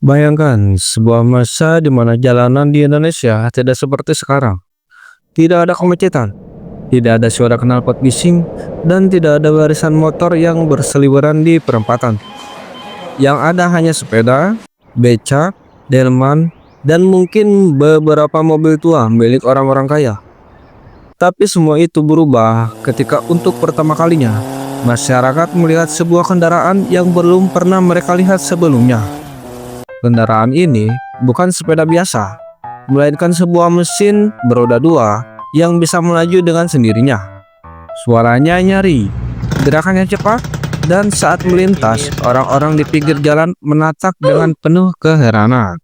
Bayangkan sebuah masa di mana jalanan di Indonesia tidak seperti sekarang. Tidak ada kemacetan, tidak ada suara knalpot bising, dan tidak ada barisan motor yang berseliweran di perempatan. Yang ada hanya sepeda, beca, delman, dan mungkin beberapa mobil tua milik orang-orang kaya. Tapi semua itu berubah ketika untuk pertama kalinya masyarakat melihat sebuah kendaraan yang belum pernah mereka lihat sebelumnya. Kendaraan ini bukan sepeda biasa, melainkan sebuah mesin beroda dua yang bisa melaju dengan sendirinya. Suaranya nyari, gerakannya cepat, dan saat melintas, orang-orang di pinggir jalan menatap dengan penuh keheranan.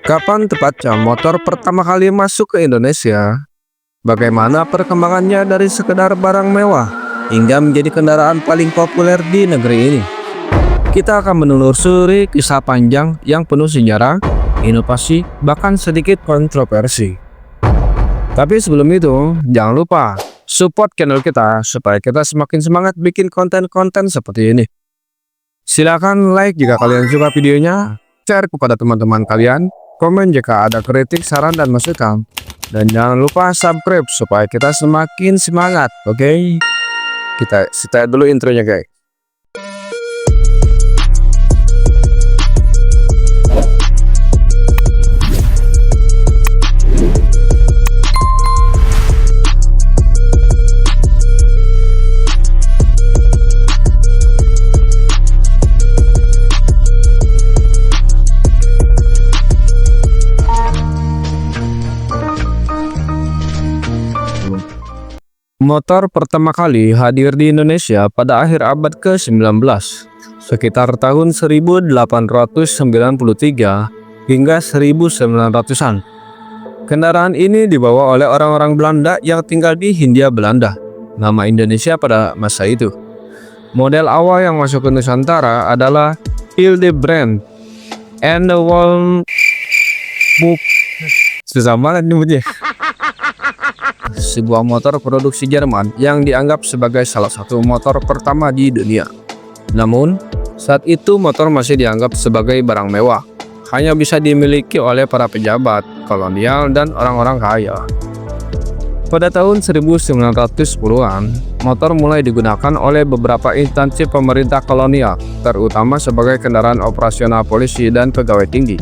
Kapan tepatnya motor pertama kali masuk ke Indonesia? Bagaimana perkembangannya dari sekedar barang mewah hingga menjadi kendaraan paling populer di negeri ini? Kita akan menelusuri kisah panjang yang penuh sejarah, inovasi, bahkan sedikit kontroversi. Tapi sebelum itu, jangan lupa support channel kita supaya kita semakin semangat bikin konten-konten seperti ini. Silakan like jika kalian suka videonya, share kepada teman-teman kalian, komen jika ada kritik, saran, dan masukan. Dan jangan lupa subscribe supaya kita semakin semangat, oke? Kita start dulu intronya, guys. Motor pertama kali hadir di Indonesia pada akhir abad ke-19, sekitar tahun 1893 hingga 1900-an. Kendaraan ini dibawa oleh orang-orang Belanda yang tinggal di Hindia Belanda, nama Indonesia pada masa itu. Model awal yang masuk ke Nusantara adalah Hildebrand and the Wolf. Susah banget nyebutnya. Sebuah motor produksi Jerman yang dianggap sebagai salah satu motor pertama di dunia. Namun, saat itu motor masih dianggap sebagai barang mewah, hanya bisa dimiliki oleh para pejabat, kolonial, dan orang-orang kaya. Pada tahun 1910-an, motor mulai digunakan oleh beberapa instansi pemerintah kolonial, terutama sebagai kendaraan operasional polisi dan pegawai tinggi.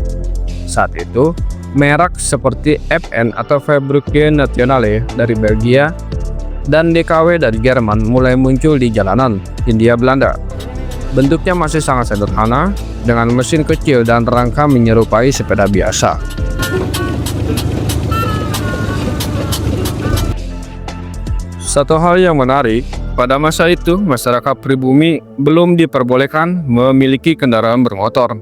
Saat itu, merek seperti FN atau Fabrique Nationale dari Belgia dan DKW dari Jerman mulai muncul di jalanan Hindia Belanda. Bentuknya masih sangat sederhana dengan mesin kecil dan rangka menyerupai sepeda biasa. Satu hal yang menarik, pada masa itu masyarakat pribumi belum diperbolehkan memiliki kendaraan bermotor.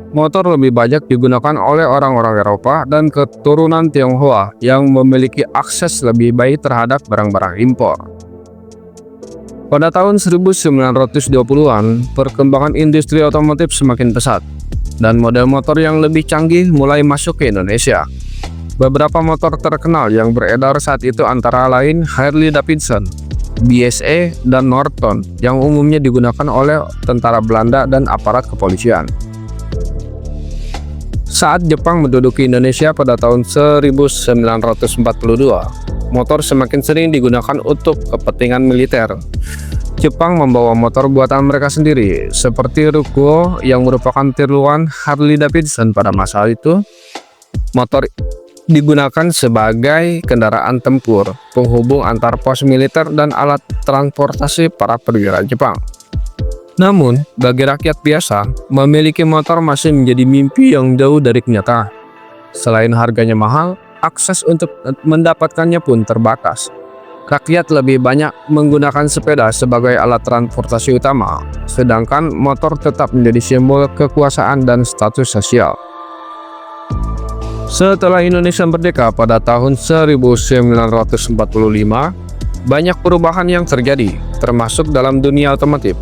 Motor lebih banyak digunakan oleh orang-orang Eropa dan keturunan Tionghoa yang memiliki akses lebih baik terhadap barang-barang impor. Pada tahun 1920-an, perkembangan industri otomotif semakin pesat, dan model motor yang lebih canggih mulai masuk ke Indonesia. Beberapa motor terkenal yang beredar saat itu antara lain Harley Davidson, BSA, dan Norton yang umumnya digunakan oleh tentara Belanda dan aparat kepolisian. Saat Jepang menduduki Indonesia pada tahun 1942, motor semakin sering digunakan untuk kepentingan militer. Jepang membawa motor buatan mereka sendiri, seperti Rukuo yang merupakan tiruan Harley Davidson pada masa itu. Motor digunakan sebagai kendaraan tempur, penghubung antar pos militer dan alat transportasi para perwira Jepang. Namun, bagi rakyat biasa, memiliki motor masih menjadi mimpi yang jauh dari kenyataan. Selain harganya mahal, akses untuk mendapatkannya pun terbatas. Rakyat lebih banyak menggunakan sepeda sebagai alat transportasi utama, sedangkan motor tetap menjadi simbol kekuasaan dan status sosial. Setelah Indonesia merdeka pada tahun 1945, banyak perubahan yang terjadi, termasuk dalam dunia otomotif.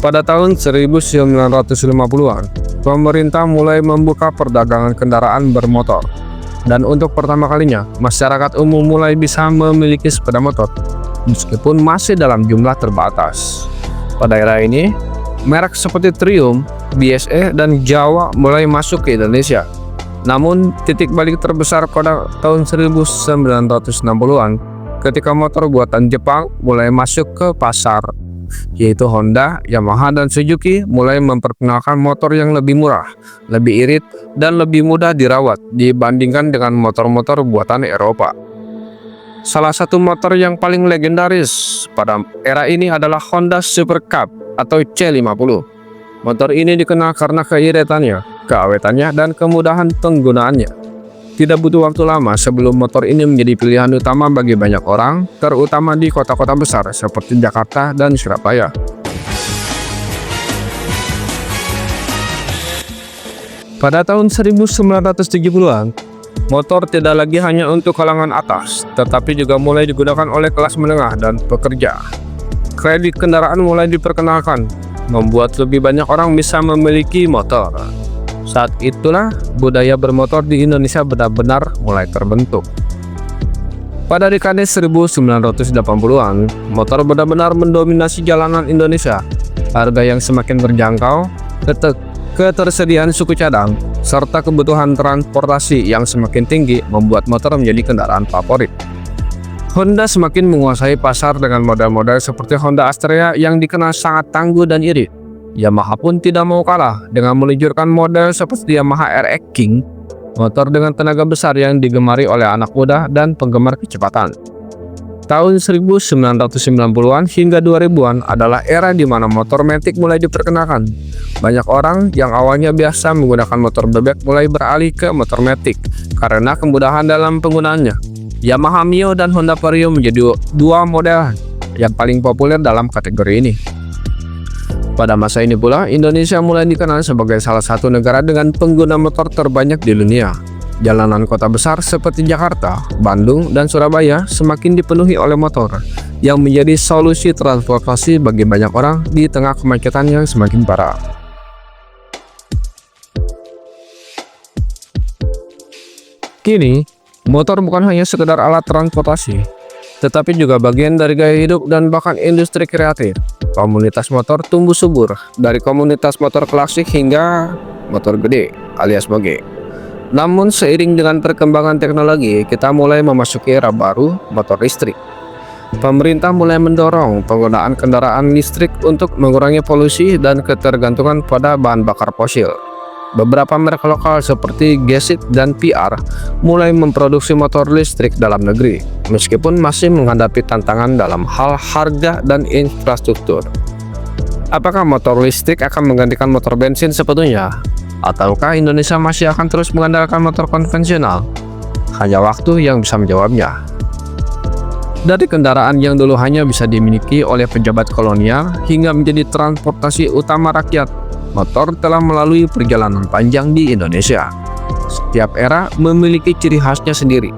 Pada tahun 1950-an, pemerintah mulai membuka perdagangan kendaraan bermotor. Dan untuk pertama kalinya, masyarakat umum mulai bisa memiliki sepeda motor, meskipun masih dalam jumlah terbatas. Pada era ini, Merek seperti Triumph, BSE, dan Jawa mulai masuk ke Indonesia. Namun, titik balik terbesar pada tahun 1960-an ketika motor buatan Jepang mulai masuk ke pasar, yaitu Honda, Yamaha, dan Suzuki mulai memperkenalkan motor yang lebih murah, lebih irit, dan lebih mudah dirawat dibandingkan dengan motor-motor buatan Eropa. Salah satu motor yang paling legendaris pada era ini adalah Honda Super Cup atau C50. Motor ini dikenal karena keiritannya, keawetannya, dan kemudahan penggunaannya. Tidak butuh waktu lama sebelum motor ini menjadi pilihan utama bagi banyak orang, terutama di kota-kota besar seperti Jakarta dan Surabaya. Pada tahun 1970-an, motor tidak lagi hanya untuk kalangan atas, tetapi juga mulai digunakan oleh kelas menengah dan pekerja. Kredit kendaraan mulai diperkenalkan, membuat lebih banyak orang bisa memiliki motor. Saat itulah budaya bermotor di Indonesia benar-benar mulai terbentuk. Pada dekade 1980-an, motor benar-benar mendominasi jalanan Indonesia. Harga yang semakin terjangkau, ketersediaan suku cadang, serta kebutuhan transportasi yang semakin tinggi membuat motor menjadi kendaraan favorit. Honda semakin menguasai pasar dengan model-model seperti Honda Astrea yang dikenal sangat tangguh dan irit. Yamaha pun tidak mau kalah dengan meluncurkan model seperti Yamaha RX King, motor dengan tenaga besar yang digemari oleh anak muda dan penggemar kecepatan. Tahun 1990-an hingga 2000-an adalah era di mana motor matic mulai diperkenalkan. Banyak orang yang awalnya biasa menggunakan motor bebek mulai beralih ke motor matic karena kemudahan dalam penggunaannya. Yamaha Mio dan Honda Vario menjadi dua model yang paling populer dalam kategori ini. Pada masa ini pula, Indonesia mulai dikenal sebagai salah satu negara dengan pengguna motor terbanyak di dunia. Jalanan kota besar seperti Jakarta, Bandung, dan Surabaya semakin dipenuhi oleh motor, yang menjadi solusi transportasi bagi banyak orang di tengah kemacetan yang semakin parah. Kini, motor bukan hanya sekedar alat transportasi, tetapi juga bagian dari gaya hidup dan bahkan industri kreatif. Komunitas motor tumbuh subur, dari komunitas motor klasik hingga motor gede alias moge. Namun seiring dengan perkembangan teknologi, kita mulai memasuki era baru, motor listrik. Pemerintah mulai mendorong penggunaan kendaraan listrik untuk mengurangi polusi dan ketergantungan pada bahan bakar fosil. Beberapa merek lokal seperti Gesit dan PR mulai memproduksi motor listrik dalam negeri, meskipun masih menghadapi tantangan dalam hal harga dan infrastruktur. Apakah motor listrik akan menggantikan motor bensin sepenuhnya? Ataukah Indonesia masih akan terus mengandalkan motor konvensional? Hanya waktu yang bisa menjawabnya. Dari kendaraan yang dulu hanya bisa dimiliki oleh pejabat kolonial hingga menjadi transportasi utama rakyat, motor telah melalui perjalanan panjang di Indonesia. Setiap era memiliki ciri khasnya sendiri,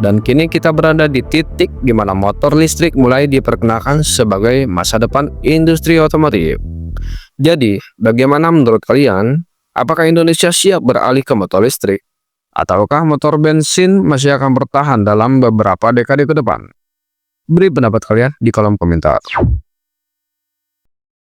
dan kini kita berada di titik di mana motor listrik mulai diperkenalkan sebagai masa depan industri otomotif. Jadi, bagaimana menurut kalian? Apakah Indonesia siap beralih ke motor listrik? Ataukah motor bensin masih akan bertahan dalam beberapa dekade ke depan? Beri pendapat kalian di kolom komentar.